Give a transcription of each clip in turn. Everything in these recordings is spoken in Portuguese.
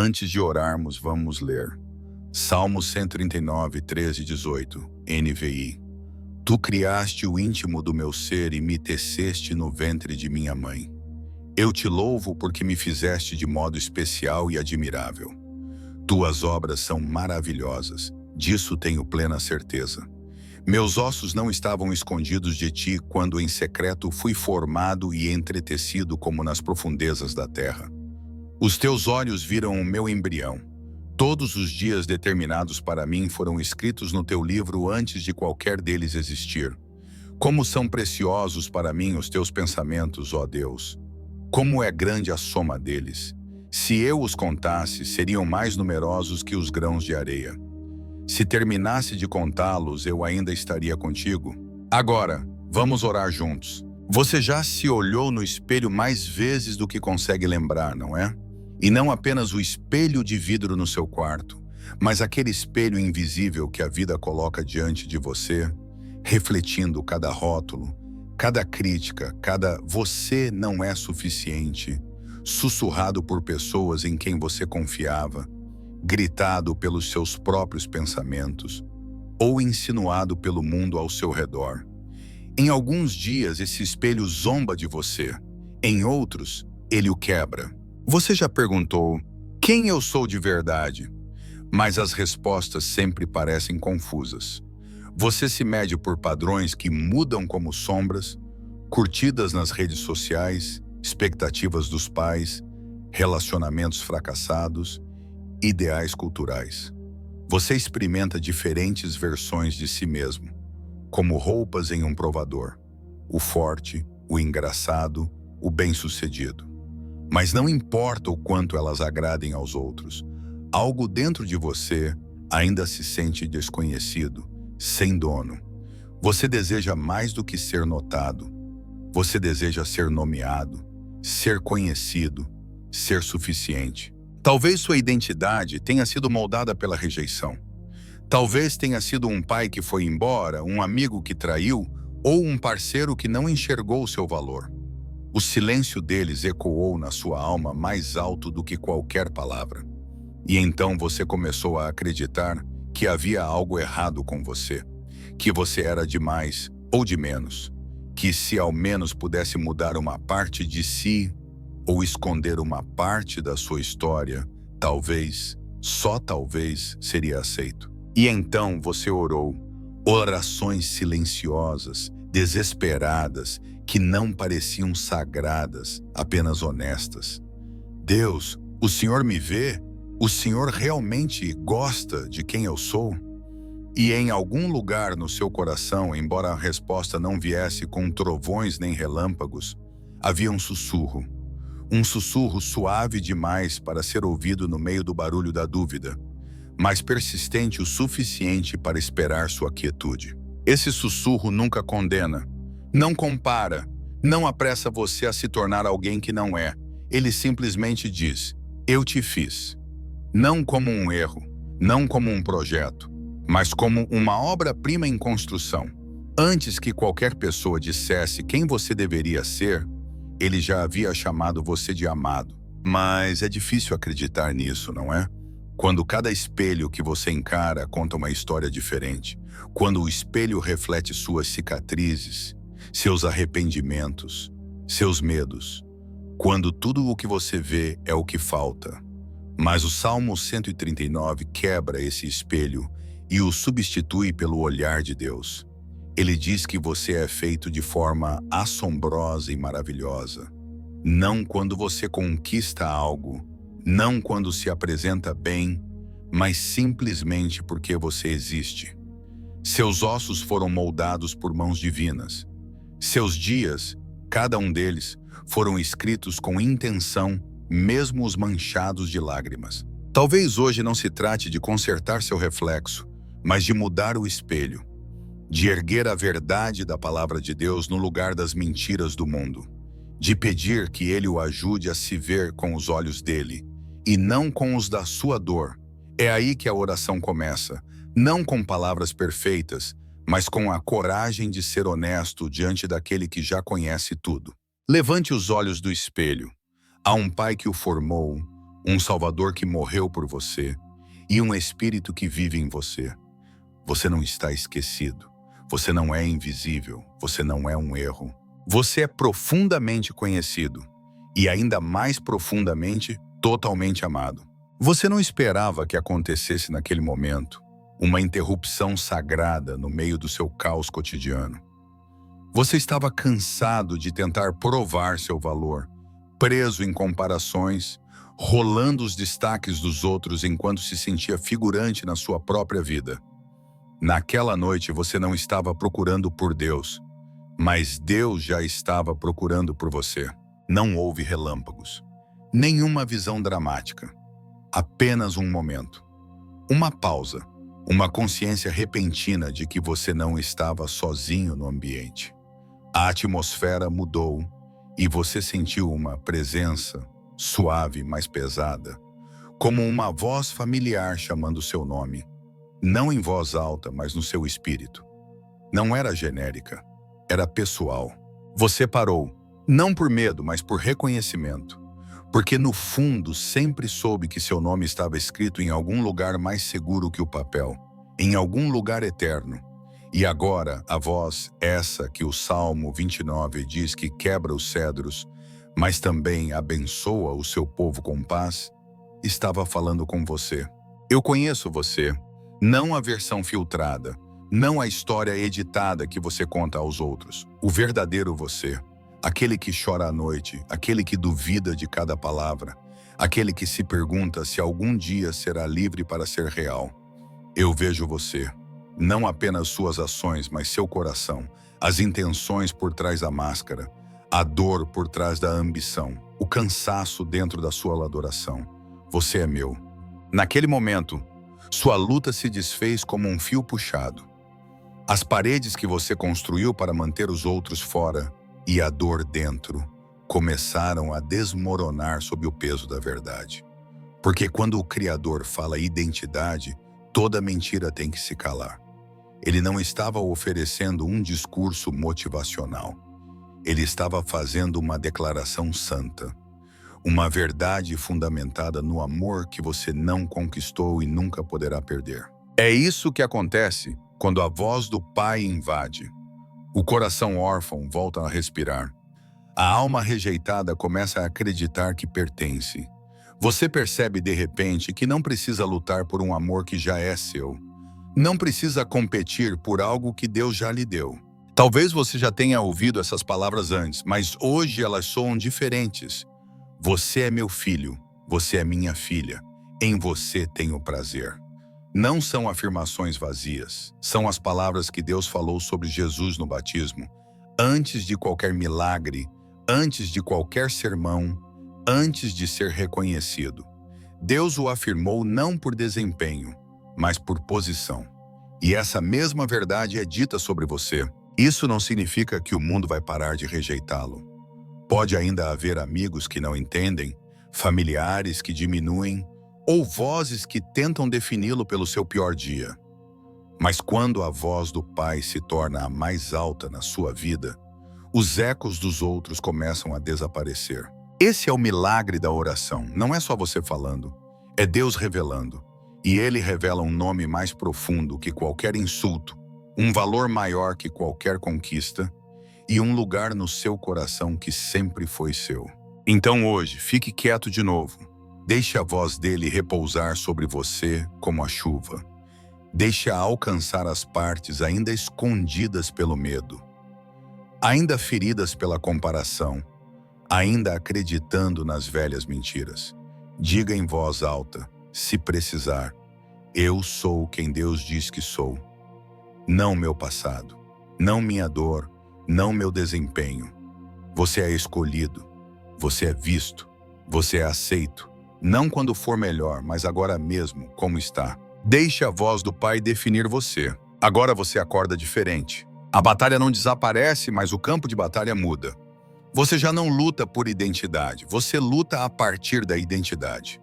Antes de orarmos, vamos ler Salmo 139, 13 e 18, NVI. Tu criaste o íntimo do meu ser e me teceste no ventre de minha mãe. Eu te louvo porque me fizeste de modo especial e admirável. Tuas obras são maravilhosas, disso tenho plena certeza. Meus ossos não estavam escondidos de ti quando em secreto fui formado e entretecido como nas profundezas da terra. Os teus olhos viram o meu embrião. Todos os dias determinados para mim foram escritos no teu livro antes de qualquer deles existir. Como são preciosos para mim os teus pensamentos, ó Deus! Como é grande a soma deles! Se eu os contasse, seriam mais numerosos que os grãos de areia. Se terminasse de contá-los, eu ainda estaria contigo. Agora, vamos orar juntos. Você já se olhou no espelho mais vezes do que consegue lembrar, não é? E não apenas o espelho de vidro no seu quarto, mas aquele espelho invisível que a vida coloca diante de você, refletindo cada rótulo, cada crítica, cada "você não é suficiente", sussurrado por pessoas em quem você confiava, gritado pelos seus próprios pensamentos, ou insinuado pelo mundo ao seu redor. Em alguns dias esse espelho zomba de você, em outros ele o quebra. Você já perguntou, quem eu sou de verdade? Mas as respostas sempre parecem confusas. Você se mede por padrões que mudam como sombras, curtidas nas redes sociais, expectativas dos pais, relacionamentos fracassados, ideais culturais. Você experimenta diferentes versões de si mesmo, como roupas em um provador, o forte, o engraçado, o bem-sucedido. Mas não importa o quanto elas agradem aos outros, algo dentro de você ainda se sente desconhecido, sem dono. Você deseja mais do que ser notado. Você deseja ser nomeado, ser conhecido, ser suficiente. Talvez sua identidade tenha sido moldada pela rejeição. Talvez tenha sido um pai que foi embora, um amigo que traiu, ou um parceiro que não enxergou o seu valor. O silêncio deles ecoou na sua alma mais alto do que qualquer palavra. E então você começou a acreditar que havia algo errado com você, que você era de mais ou de menos, que se ao menos pudesse mudar uma parte de si ou esconder uma parte da sua história, talvez, só talvez, seria aceito. E então você orou, orações silenciosas, desesperadas, que não pareciam sagradas, apenas honestas. Deus, o Senhor me vê? O Senhor realmente gosta de quem eu sou? E em algum lugar no seu coração, embora a resposta não viesse com trovões nem relâmpagos, havia um sussurro suave demais para ser ouvido no meio do barulho da dúvida, mas persistente o suficiente para esperar sua quietude. Esse sussurro nunca condena, não compara, não apressa você a se tornar alguém que não é. Ele simplesmente diz, eu te fiz. Não como um erro, não como um projeto, mas como uma obra-prima em construção. Antes que qualquer pessoa dissesse quem você deveria ser, ele já havia chamado você de amado. Mas é difícil acreditar nisso, não é? Quando cada espelho que você encara conta uma história diferente, quando o espelho reflete suas cicatrizes, seus arrependimentos, seus medos, quando tudo o que você vê é o que falta. Mas o Salmo 139 quebra esse espelho e o substitui pelo olhar de Deus. Ele diz que você é feito de forma assombrosa e maravilhosa. Não quando você conquista algo, não quando se apresenta bem, mas simplesmente porque você existe. Seus ossos foram moldados por mãos divinas. Seus dias, cada um deles, foram escritos com intenção, mesmo os manchados de lágrimas. Talvez hoje não se trate de consertar seu reflexo, mas de mudar o espelho, de erguer a verdade da palavra de Deus no lugar das mentiras do mundo, de pedir que Ele o ajude a se ver com os olhos dele, e não com os da sua dor. É aí que a oração começa, não com palavras perfeitas, mas com a coragem de ser honesto diante daquele que já conhece tudo. Levante os olhos do espelho. Há um pai que o formou, um Salvador que morreu por você e um Espírito que vive em você. Você não está esquecido. Você não é invisível. Você não é um erro. Você é profundamente conhecido e ainda mais profundamente, totalmente amado. Você não esperava que acontecesse naquele momento uma interrupção sagrada no meio do seu caos cotidiano. Você estava cansado de tentar provar seu valor, preso em comparações, rolando os destaques dos outros enquanto se sentia figurante na sua própria vida. Naquela noite você não estava procurando por Deus, mas Deus já estava procurando por você. Não houve relâmpagos, nenhuma visão dramática, apenas um momento, uma pausa, uma consciência repentina de que você não estava sozinho no ambiente. A atmosfera mudou e você sentiu uma presença suave, mas pesada, como uma voz familiar chamando seu nome, não em voz alta, mas no seu espírito. Não era genérica, era pessoal. Você parou, não por medo, mas por reconhecimento, porque no fundo sempre soube que seu nome estava escrito em algum lugar mais seguro que o papel, em algum lugar eterno. E agora, a voz, essa que o Salmo 29 diz que quebra os cedros, mas também abençoa o seu povo com paz, estava falando com você. Eu conheço você, não a versão filtrada, não a história editada que você conta aos outros. O verdadeiro você, aquele que chora à noite, aquele que duvida de cada palavra, aquele que se pergunta se algum dia será livre para ser real. Eu vejo você. Não apenas suas ações, mas seu coração, as intenções por trás da máscara, a dor por trás da ambição, o cansaço dentro da sua adoração. Você é meu. Naquele momento, sua luta se desfez como um fio puxado. As paredes que você construiu para manter os outros fora e a dor dentro começaram a desmoronar sob o peso da verdade. Porque quando o Criador fala identidade, toda mentira tem que se calar. Ele não estava oferecendo um discurso motivacional. Ele estava fazendo uma declaração santa. Uma verdade fundamentada no amor que você não conquistou e nunca poderá perder. É isso que acontece quando a voz do Pai invade. O coração órfão volta a respirar. A alma rejeitada começa a acreditar que pertence. Você percebe de repente que não precisa lutar por um amor que já é seu. Não precisa competir por algo que Deus já lhe deu. Talvez você já tenha ouvido essas palavras antes, mas hoje elas soam diferentes. Você é meu filho, você é minha filha, em você tenho prazer. Não são afirmações vazias, são as palavras que Deus falou sobre Jesus no batismo, antes de qualquer milagre, antes de qualquer sermão, antes de ser reconhecido. Deus o afirmou não por desempenho, mas por posição. E essa mesma verdade é dita sobre você. Isso não significa que o mundo vai parar de rejeitá-lo. Pode ainda haver amigos que não entendem, familiares que diminuem, ou vozes que tentam defini-lo pelo seu pior dia. Mas quando a voz do Pai se torna a mais alta na sua vida, os ecos dos outros começam a desaparecer. Esse é o milagre da oração. Não é só você falando, é Deus revelando. E Ele revela um nome mais profundo que qualquer insulto, um valor maior que qualquer conquista e um lugar no seu coração que sempre foi seu. Então hoje, fique quieto de novo. Deixe a voz dele repousar sobre você como a chuva. Deixe-a alcançar as partes ainda escondidas pelo medo, ainda feridas pela comparação, ainda acreditando nas velhas mentiras. Diga em voz alta, se precisar, eu sou quem Deus diz que sou. Não meu passado, não minha dor, não meu desempenho. Você é escolhido, você é visto, você é aceito. Não quando for melhor, mas agora mesmo, como está. Deixe a voz do Pai definir você. Agora você acorda diferente. A batalha não desaparece, mas o campo de batalha muda. Você já não luta por identidade, você luta a partir da identidade.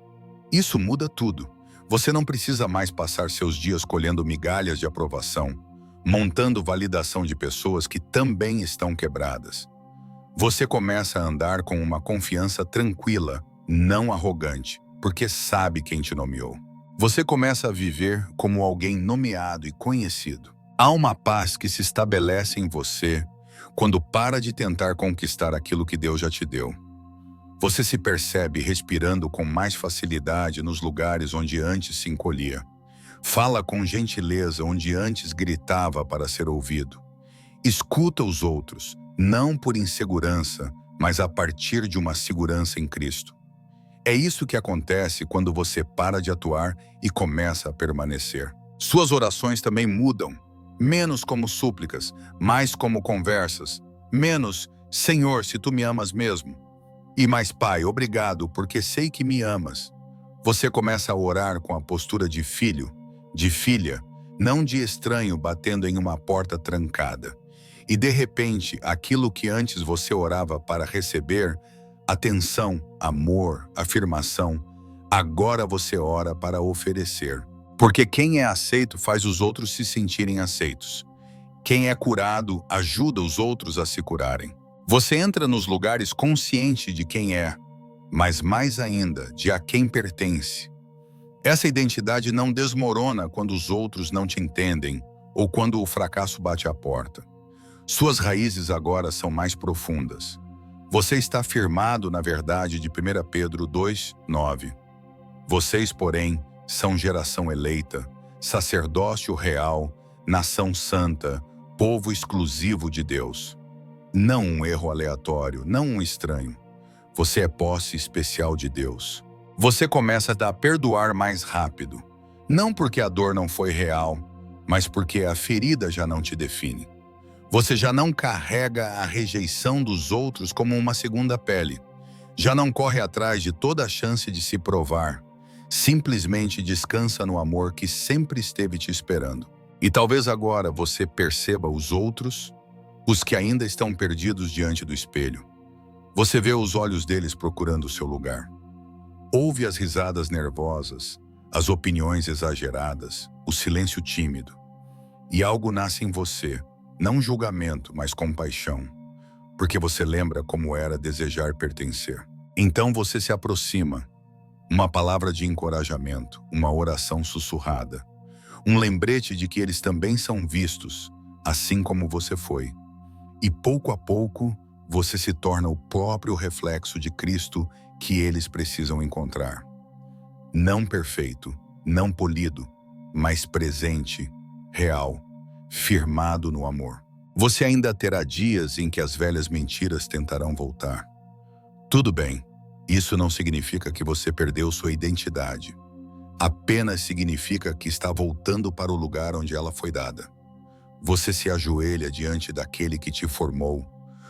Isso muda tudo. Você não precisa mais passar seus dias colhendo migalhas de aprovação, montando validação de pessoas que também estão quebradas. Você começa a andar com uma confiança tranquila, não arrogante, porque sabe quem te nomeou. Você começa a viver como alguém nomeado e conhecido. Há uma paz que se estabelece em você quando para de tentar conquistar aquilo que Deus já te deu. Você se percebe respirando com mais facilidade nos lugares onde antes se encolhia. Fala com gentileza onde antes gritava para ser ouvido. Escuta os outros, não por insegurança, mas a partir de uma segurança em Cristo. É isso que acontece quando você para de atuar e começa a permanecer. Suas orações também mudam, menos como súplicas, mais como conversas, menos, Senhor, se tu me amas mesmo, e mais, Pai, obrigado, porque sei que me amas. Você começa a orar com a postura de filho, de filha, não de estranho batendo em uma porta trancada. E de repente, aquilo que antes você orava para receber, atenção, amor, afirmação, agora você ora para oferecer. Porque quem é aceito faz os outros se sentirem aceitos. Quem é curado ajuda os outros a se curarem. Você entra nos lugares consciente de quem é, mas mais ainda de a quem pertence. Essa identidade não desmorona quando os outros não te entendem ou quando o fracasso bate à porta. Suas raízes agora são mais profundas. Você está firmado na verdade de 1 Pedro 2:9. Vocês, porém, são geração eleita, sacerdócio real, nação santa, povo exclusivo de Deus. Não um erro aleatório, não um estranho. Você é posse especial de Deus. Você começa a perdoar mais rápido. Não porque a dor não foi real, mas porque a ferida já não te define. Você já não carrega a rejeição dos outros como uma segunda pele. Já não corre atrás de toda a chance de se provar. Simplesmente descansa no amor que sempre esteve te esperando. E talvez agora você perceba os outros, os que ainda estão perdidos diante do espelho. Você vê os olhos deles procurando o seu lugar. Ouve as risadas nervosas, as opiniões exageradas, o silêncio tímido. E algo nasce em você, não julgamento, mas compaixão, porque você lembra como era desejar pertencer. Então você se aproxima, uma palavra de encorajamento, uma oração sussurrada, um lembrete de que eles também são vistos, assim como você foi. E pouco a pouco, você se torna o próprio reflexo de Cristo que eles precisam encontrar. Não perfeito, não polido, mas presente, real, firmado no amor. Você ainda terá dias em que as velhas mentiras tentarão voltar. Tudo bem, isso não significa que você perdeu sua identidade. Apenas significa que está voltando para o lugar onde ela foi dada. Você se ajoelha diante daquele que te formou,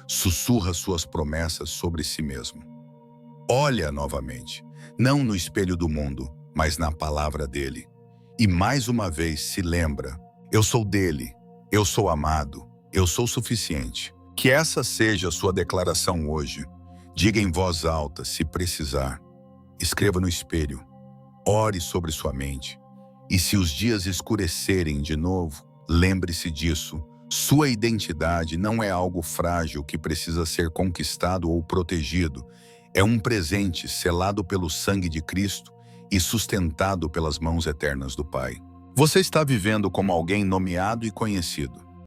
sussurra suas promessas sobre si mesmo. Olha novamente, não no espelho do mundo, mas na palavra dele. E mais uma vez se lembra, eu sou dele, eu sou amado, eu sou suficiente. Que essa seja a sua declaração hoje. Diga em voz alta, se precisar. Escreva no espelho. Ore sobre sua mente. E se os dias escurecerem de novo, lembre-se disso. Sua identidade não é algo frágil que precisa ser conquistado ou protegido. É um presente selado pelo sangue de Cristo e sustentado pelas mãos eternas do Pai. Você está vivendo como alguém nomeado e conhecido.